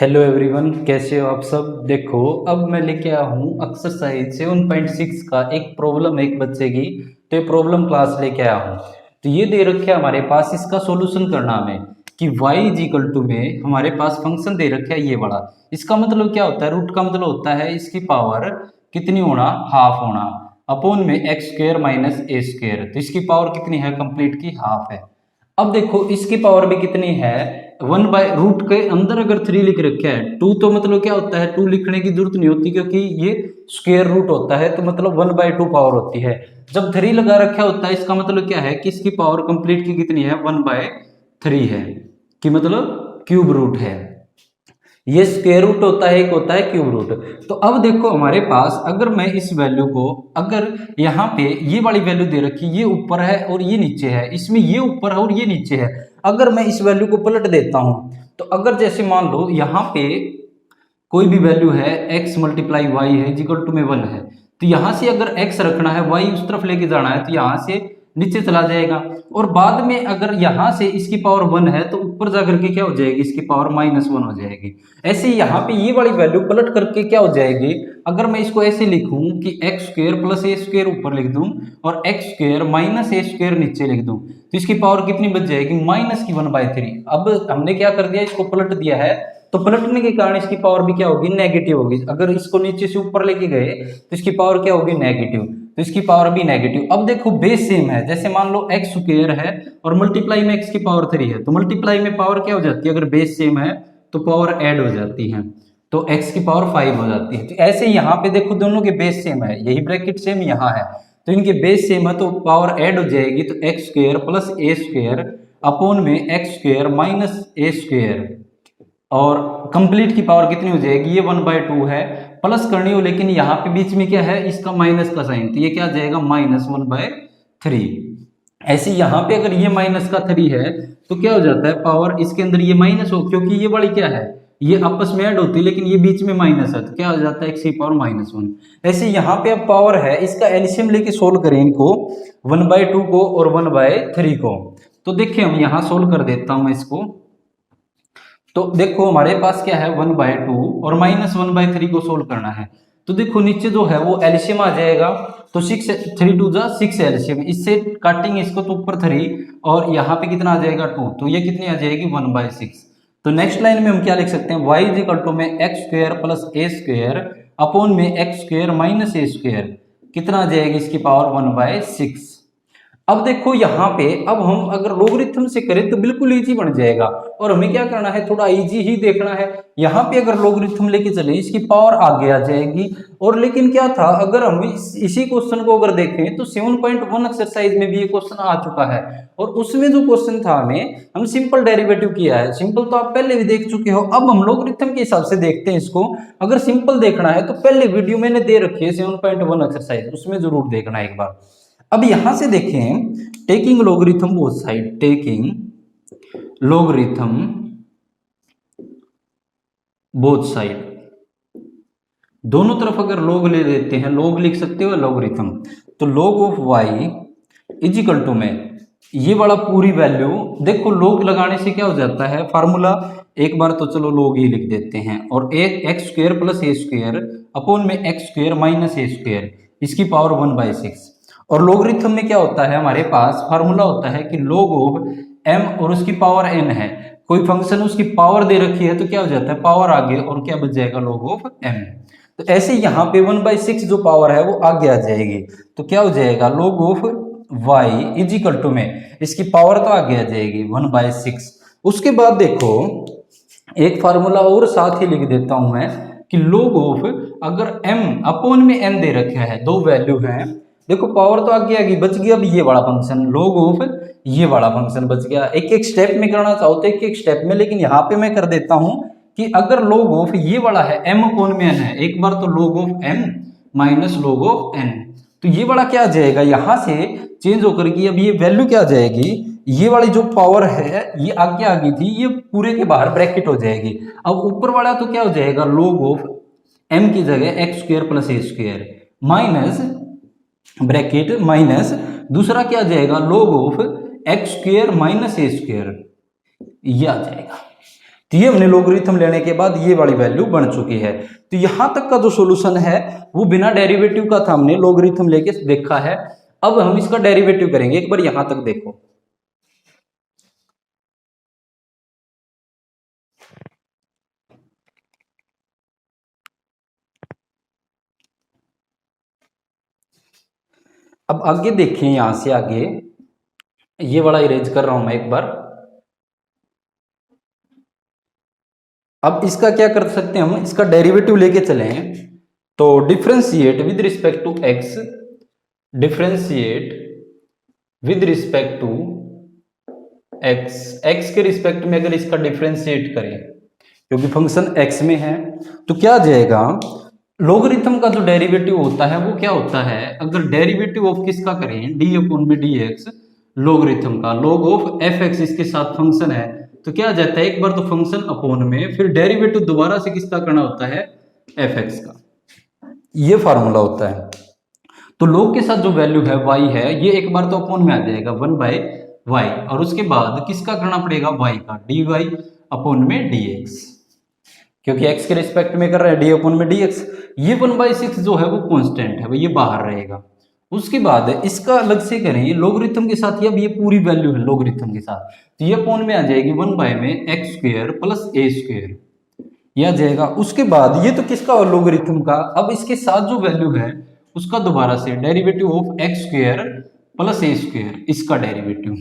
Hello everyone, कैसे हो आप सब। देखो, अब मैं लेके आया हूँ एक्सरसाइज 7.6 का एक प्रॉब्लम एक बच्चे की। तो ये प्रॉब्लम क्लास लेके आया हूँ। तो ये दे रखे है हमारे पास, इसका सॉल्यूशन करना हमें कि y इज इक्वल टू में हमारे पास फंक्शन दे रखा है ये बड़ा। इसका मतलब क्या होता है, रूट का मतलब होता है इसकी पावर कितनी होना, हाफ होना, अपॉन में एक्स स्क्र माइनस ए स्क्र। तो इसकी पावर कितनी है, कंप्लीट की हाफ है। अब देखो इसकी पावर भी कितनी है, 1/रूट के अंदर अगर 3 लिख रखा है, 2 तो मतलब क्या होता है, 2 लिखने की जरूरत नहीं होती क्योंकि ये स्क्वायर रूट होता है, तो मतलब 1/2 पावर होती है। जब 3 लगा रखा होता है इसका मतलब क्या है कि इसकी पावर कंप्लीट की कितनी है, 1/3 है, कि मतलब क्यूब रूट है। ये स्क्वायर रूट होता है, एक होता है क्यूब रूट। तो अब देखो हमारे पास, अगर मैं इस वैल्यू को, अगर यहाँ पे ये वाली वैल्यू दे रखी, ये ऊपर है और ये नीचे है, इसमें ये ऊपर है और ये नीचे है, अगर मैं इस वैल्यू को पलट देता हूं, तो अगर जैसे मान लो यहाँ पे कोई भी वैल्यू है, x मल्टीप्लाई वाई है इक्वल टू में 1 है, तो यहां से अगर x रखना है, y उस तरफ लेके जाना है, तो यहां से नीचे चला जाएगा। और बाद में अगर यहां से इसकी पावर 1 है तो ऊपर जाकर के क्या हो जाएगी, इसकी पावर -1 हो जाएगी। ऐसे ही यहाँ पे ये वाली वैल्यू पलट करके क्या हो जाएगी, अगर मैं इसको ऐसे लिखूं कि एक्स स्क्र प्लस ए स्क्र ऊपर लिख दूं और एक्स स्क्र माइनस ए स्क्र नीचे लिख दूं, तो इसकी पावर कितनी बच जाएगी, -1/3। अब हमने क्या कर दिया, इसको पलट दिया है, तो पलटने के कारण इसकी पावर भी क्या होगी, नेगेटिव होगी। अगर इसको नीचे से ऊपर लेके गए तो इसकी पावर क्या होगी, नेगेटिव, तो इसकी पावर भी नेगेटिव। अब देखो बेस सेम है, जैसे मान लो एक्स स्क्वायर है और मल्टीप्लाई में एक्स की पावर 3 है, तो मल्टीप्लाई में पावर क्या हो जाती है, अगर बेस सेम है तो पावर ऐड हो जाती है, तो एक्स की पावर 5 हो जाती है। तो ऐसे यहाँ पे देखो दोनों के बेस सेम है, यही ब्रैकेट सेम यहाँ है, तो इनके बेस सेम है तो पावर ऐड हो जाएगी, तो x square plus a square upon में x square minus A square, और कंप्लीट की पावर कितनी हो जाएगी, ये 1/2 है, प्लस करनी हो लेकिन यहाँ पे बीच में क्या है, इसका माइनस का साइन, तो ये क्या आ जाएगा, -1/3। ऐसे यहाँ पे अगर ये माइनस का 3 है तो क्या हो जाता है, पावर इसके अंदर ये माइनस हो, क्योंकि ये वाली क्या है, ये आपस में ऐड होती है, लेकिन ये बीच में माइनस है, तो क्या हो जाता है, एक्स की पावर -1। ऐसे यहाँ पे अब पावर है, इसका एलसीएम लेके सोल्व करें इनको, 1/2 को और 1/3 को। तो देखिए हम यहाँ सोल्व कर देता हूँ इसको। तो देखो हमारे पास क्या है, 1/2 और -1/3 को सोल्व करना है। तो देखो नीचे जो है वो एलसीएम आ जाएगा, तो 6 3 2 जा 6 एलसीएम, इससे काटेंगे इसको तो ऊपर 3 और यहाँ पे कितना आ जाएगा 2, तो ये कितनी आ जाएगी 1/6। तो नेक्स्ट लाइन में हम क्या लिख सकते हैं, y इज इक्वल टू में x square plus a square upon में x square minus A square, कितना आ जाएगी इसकी पावर 1/6। अब देखो यहाँ पे, अब हम अगर लोगरिथम से करें तो बिल्कुल इजी बन जाएगा, और हमें क्या करना है, थोड़ा इजी ही देखना है। यहाँ पे अगर लोगरिथम लेके चले इसकी पावर आगे आ जाएगी। और लेकिन क्या था, अगर हम इसी क्वेश्चन को अगर देखें तो 7.1 एक्सरसाइज में भी ये क्वेश्चन आ चुका है, और उसमें जो क्वेश्चन था हमें, हम सिंपल डेरिवेटिव किया है। सिंपल तो आप पहले भी देख चुके हो, अब हम लोगरिथम के हिसाब से देखते हैं इसको। अगर सिंपल देखना है तो पहले वीडियो मैंने दे रखी है 7.1 एक्सरसाइज, उसमें जरूर देखना एक बार। अब यहां से देखें, taking logarithm both side, taking logarithm both side, दोनों तरफ अगर लोग ले लेते हैं, लोग लिख सकते हो लोगरिथम, तो log of y is equal to में ये वाला पूरी वैल्यू, देखो लोग लगाने से क्या हो जाता है फार्मूला, एक बार तो चलो लोग ही लिख देते हैं, और एक x square plus a square upon में x square minus A square, इसकी पावर 1/6। और लोगरिथम में क्या होता है, हमारे पास फार्मूला होता है कि log ऑफ m और उसकी पावर n है, कोई फंक्शन उसकी पावर दे रखी है तो क्या हो जाता है, पावर आगे, और क्या बच जाएगा, log ऑफ m। तो ऐसे यहाँ पे 1/6 जो पावर है वो आगे आ जाएगी, तो क्या हो जाएगा, log of y is equal to में इसकी पावर तो आगे आ जाएगी 1/6। उसके बाद देखो एक फार्मूला और साथ ही लिख देता हूं मैं कि log ऑफ, अगर m अपॉन में n दे रखा है, दो वैल्यू है, देखो पावर तो आगे आगे बच गया, अब ये वाला फंक्शन log ऑफ ये वाला फंक्शन बच गया। एक एक स्टेप में करना चाहो तो एक एक स्टेप में, लेकिन यहाँ पे मैं कर देता हूं कि अगर log ऑफ ये वाला है m अपॉन में n है, एक बार तो log of m minus log of n, तो ये वाला क्या आ जाएगा, यहां से चेंज होकर के अब ये वैल्यू क्या आ जाएगी, ये वाली जो पावर है ये आगे आ गई थी, ये पूरे के बाहर ब्रैकेट हो जाएगी। अब ऊपर वाला तो क्या हो जाएगा, log ऑफ m की जगह x square plus a square minus bracket minus, दूसरा क्या आ जाएगा, log of x square minus A square, ये आ जाएगा। तो ये हमने लोगरिथम लेने के बाद ये वाली वैल्यू बन चुकी है। तो यहां तक का जो सॉल्यूशन है वो बिना डेरिवेटिव का था, हमने लोगरिथम लेके देखा है। अब हम इसका डेरिवेटिव करेंगे, एक बार यहां तक देखो। अब आगे देखें, यहां से आगे ये वाला इरेज कर रहा हूं मैं एक बार। अब इसका क्या कर सकते हैं हम, इसका डेरिवेटिव लेके चले तो differentiate with respect to x, differentiate with respect to x, x के रिस्पेक्ट में अगर इसका डिफरेंशिएट करें क्योंकि फंक्शन एक्स में है तो क्या आ जाएगा, लोगरिथम का जो डेरिवेटिव होता है वो क्या होता है, अगर डेरिवेटिव ऑफ किसका करें डी अपॉन में डी एक्स, लोगरिथम का log ऑफ एफ एक्स इसके साथ फंक्शन है तो क्या आ जाता है, एक बार तो फंक्शन अपॉन में फिर डेरिवेटिव दोबारा से किसका करना होता है, एफ एक्स का, ये फार्मूला होता है। तो log के साथ जो वैल्यू है y है ये एक बार तो अपॉन में आ जाएगा 1/y और उसके बाद किसका करना पड़ेगा y का, dy अपॉन में dx, क्योंकि x के रिस्पेक्ट में कर रहे हैं डी अपॉन में dx। ये 1/6 जो है वो कांस्टेंट है, ये बाहर रहेगा। उसके बाद इसका अलग से करें लोगरिथम के साथ, अब ये पूरी वैल्यू है लोगरिथम के साथ तो ये अपॉन में आ जाएगी 1 में x square plus a square, ये आ जाएगा। उसके बाद ये तो किसका और लोगरिथम का, अब इसके साथ जो वैल्यू है उसका दोबारा से derivative of x square plus a square, इसका डेरिवेटिव।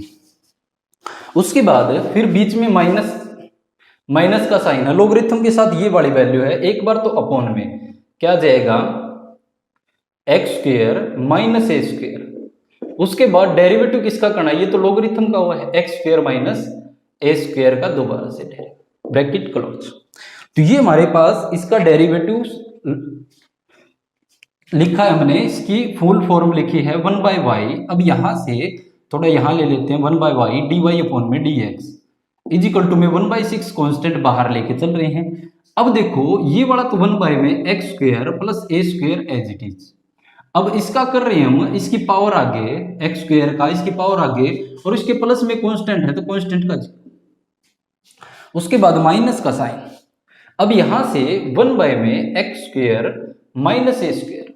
उसके बाद फिर बीच में माइनस का साइन है, लोगरिथम के साथ ये वाली वैल्यू है, एक बार तो अपॉन में क्या जाएगा x square minus A square, उसके बाद डेरिवेटिव किसका करना है, ये तो लोगरिथम का हुआ है x square minus A square का दोबारा से डेरिवेटिव, ब्रैकेट क्लोज। तो ये हमारे पास इसका डेरिवेटिव लिखा है हमने, इसकी फुल फॉर्म लिखी है 1/y। अब यहां से थोड़ा यहां ले लेते हैं 1/y dy अपॉन में dx इज इक्वल टू में 1/6 कांस्टेंट बाहर लेके चल रहे हैं। अब देखो ये वाला तो 1 में x square plus a square as it is, अब इसका कर रहे हैं हम, इसकी पावर आगे एक्स स्क्वायर का, इसकी पावर आगे और इसके प्लस में कांस्टेंट है तो कांस्टेंट का, उसके बाद माइनस का साइन। अब यहां से 1 में x square minus A square,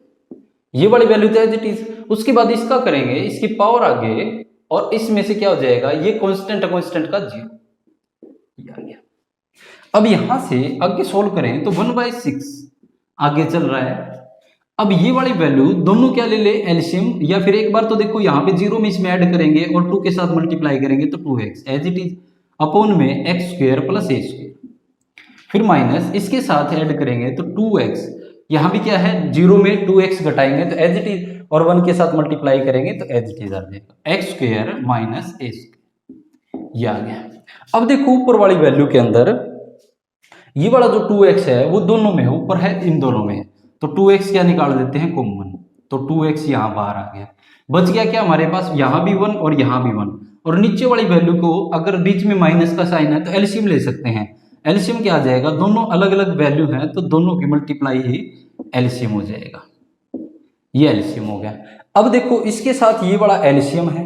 ये वाली वैल्यू तो एज इट इज, उसके बाद इसका करेंगे इसकी पावर आगे और इसमें से क्या हो जाएगा, ये कांस्टेंट का 0 आ गया। अब यहां से आगे सोल्व करें तो 1/6 आगे चल रहा है। अब ये वाली वैल्यू दोनों क्या ले ले एलसीएम, या फिर एक बार तो देखो यहाँ पे 0 में इसमें ऐड करेंगे और 2 के साथ मल्टीप्लाई करेंगे तो 2x as it is upon में x square plus a square, फिर माइनस इसके साथ ऐड करेंगे तो 2x, यहाँ भी क्या है 0 में 2x घटाएंगे तो एज इट इज और 1 के साथ मल्टीप्लाई करेंगे तो एज इट इज आ जाएगा x square minus A square, ये आ गया। अब देखो ऊपर वाली वैल्यू के अंदर ये वाला जो 2x है वो दोनों में है, ऊपर है इन दोनों में है तो 2x क्या निकाल देते हैं कॉमन, तो 2x यहाँ बाहर आ गया, बच गया क्या हमारे पास यहाँ भी 1 और यहाँ भी 1, और नीचे वाली वैल्यू को अगर बीच में माइनस का साइन है तो एलसीएम ले सकते हैं। एलसीएम क्या आ जाएगा, दोनों अलग अलग वैल्यू है तो दोनों की मल्टीप्लाई ही एलसीएम हो जाएगा, ये एलसीएम हो गया। अब देखो इसके साथ ये वाला एलसीएम है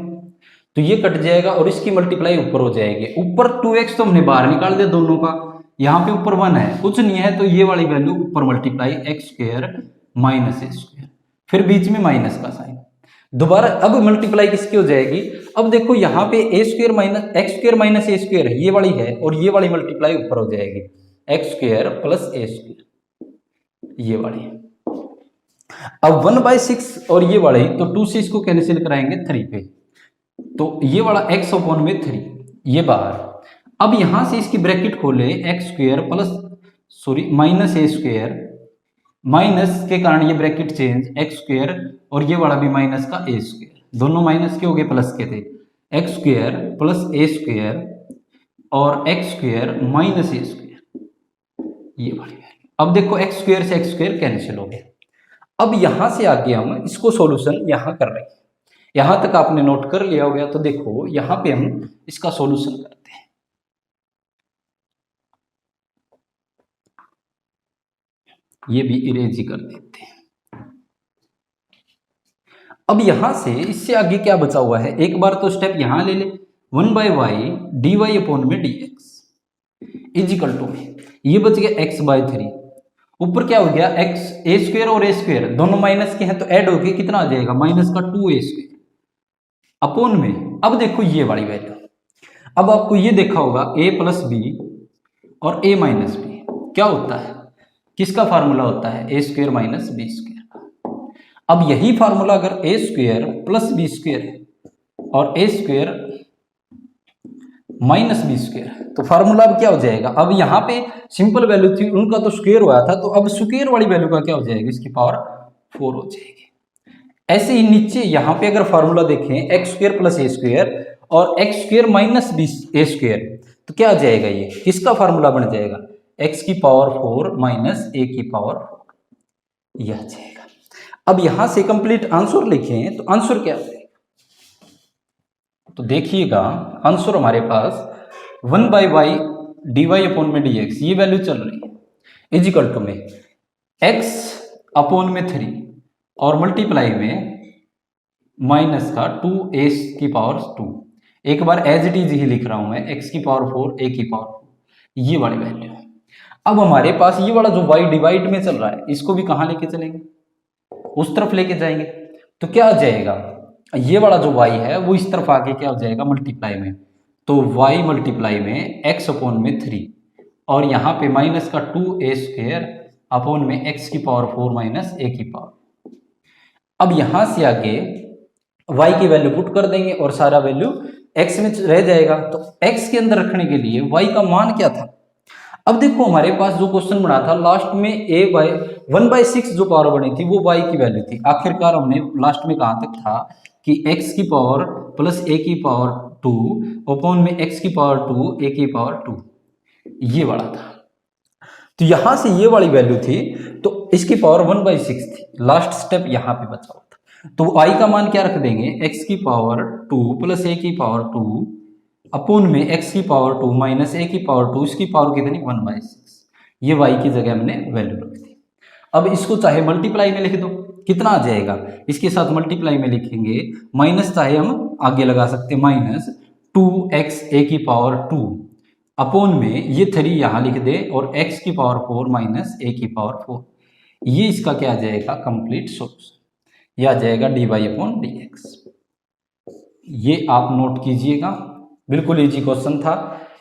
तो ये कट जाएगा और इसकी मल्टीप्लाई ऊपर हो जाएगी, ऊपर 2x तो हमने बाहर निकाल दिया दोनों का, यहाँ पे ऊपर 1 है कुछ नहीं है तो ये वाली वैल्यू ऊपर multiply x square minus A square, फिर बीच में माइनस का साइन, दोबारा अब मल्टीप्लाई किसकी हो जाएगी, अब देखो यहाँ पे A square minus X square minus A square ये वाली है और ये वाली मल्टीप्लाई ऊपर हो जाएगी x square plus a square, ये वाली। अब 1/6 और ये वाली तो 2 से इसको कैंसिल कराएंगे 3 पे, तो ये वाला x अपॉन में 3 ये बाहर। अब यहां से इसकी ब्रैकेट खोले x square plus minus A square, minus के कारण ये ब्रैकेट चेंज एक्स स्क्वायर और ये वाला भी माइनस का ए स्क्वायर, दोनों माइनस के हो गए प्लस के थे, x square plus a square और x square minus A square, ये वाली वैल्यू। अब देखो एक्स स्क्वायर से एक्स स्क्वायर कैंसिल हो गया। अब यहां से आगे हम इसको सॉल्यूशन यहां कर रहे हैं, यहां तक आपने नोट कर लिया हो गया तो देखो यहां पे हम इसका सॉल्यूशन करते हैं। ये भी इरेज ही कर देते हैं। अब यहां से इससे आगे क्या बचा हुआ है, एक बार तो स्टेप यहां ले ले 1/y dy अपॉन में dx, इजिकल टू में ये बच गया x बाय 3, ऊपर क्या हो गया x ए स्क्वायर और ए स्क्वायर दोनों माइनस के हैं तो ऐड होके कितना आ जाएगा माइनस का 2a स्क्वायर अपॉन में। अब देखो ये वाली वैल्यू, अब आपको ये देखा होगा a प्लस बी और a माइनस बी क्या होता है, किसका फार्मूला होता है ए स्क्वायर माइनस बी स्क्वायर। अब यही फार्मूला अगर ए स्क्वायर प्लस बी स्क्वायर और ए स्क्वायर माइनस बी स्क्वायर तो फार्मूला अब क्या हो जाएगा, अब यहाँ पे सिंपल वैल्यू थी उनका तो स्क्वायर हुआ था, तो अब स्क्वायर वाली वैल्यू का क्या हो जाएगा इसकी पावर 4 हो जाएगी। ऐसे ही नीचे यहाँ पे अगर फार्मूला देखें x square plus a square और एक्स स्क्वायर माइनस बी ए स्क्वायर तो क्या आ जाएगा, ये किसका फार्मूला बन जाएगा एक्स की पावर 4 माइनस ए की पावर 4, यह आ जाएगा। अब यहां से कंप्लीट आंसर लिखें तो आंसर क्या है, तो देखिएगा आंसर हमारे पास 1 by y d y upon में डी एक्स ये वैल्यू चल रही है इजिकल टू में x अपॉन में 3 और मल्टीप्लाई में माइनस का 2a की पावर 2, एक बार एज इट इज ही लिख रहा हूं मैं x की पावर 4 a की पावर 4 ये वाली वैल्यू है। अब हमारे पास ये वाला जो y डिवाइड में चल रहा है इसको भी कहां लेके चलेंगे, उस तरफ लेके जाएंगे तो क्या आ जाएगा, ये वाला जो y है वो इस तरफ आके क्या हो जाएगा मल्टीप्लाई में, तो y मल्टीप्लाई में x अपॉन में 3 और यहाँ पे माइनस का 2a स्क्वायर अपॉन में x की पावर 4 माइनस a की पावर। अब यहां से आगे y की वैल्यू पुट कर देंगे और सारा वैल्यू x में रह जाएगा, तो x के अंदर रखने के लिए y का मान क्या था। अब देखो हमारे पास जो क्वेश्चन बना था लास्ट में a बाय 1/6 जो पावर बनी थी वो y की वैल्यू थी, आखिरकार हमने लास्ट में कहां तक था कि x की पावर प्लस a की पावर 2 अपॉन में x की पावर 2 a की पावर 2 ये वाला था, तो यहां से ये वाली वैल्यू थी तो इसकी पावर 1/6 थी, लास्ट स्टेप यहां पे बचा हुआ था, तो y का मान क्या रख देंगे x की पावर 2 प्लस a की पावर 2 अपॉन में x की पावर 2 माइनस a की पावर 2 इसकी पावर कितनी 1/6, ये y की जगह हमने वैल्यू रख दी। अब इसको चाहे मल्टीप्लाई में लिख दो कितना आ जाएगा, इसके साथ मल्टीप्लाई में लिखेंगे माइनस चाहे हम आगे लगा सकते हैं माइनस 2x a की पावर 2 अपॉन में ये 3 यहाँ लिख दे और x की पावर 4 माइनस a की पावर 4, ये इसका क्या आ जाएगा कंप्लीट सोल्यूशन, ये आ जाएगा dy अपॉन dx। ये आप नोट कीजिएगा, बिल्कुल इजी क्वेश्चन था,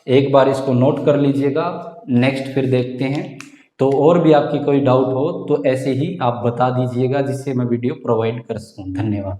एक बार इसको नोट कर लीजिएगा। नेक्स्ट फिर देखते हैं, तो और भी आपकी कोई डाउट हो तो ऐसे ही आप बता दीजिएगा जिससे मैं वीडियो प्रोवाइड कर सकूं। धन्यवाद।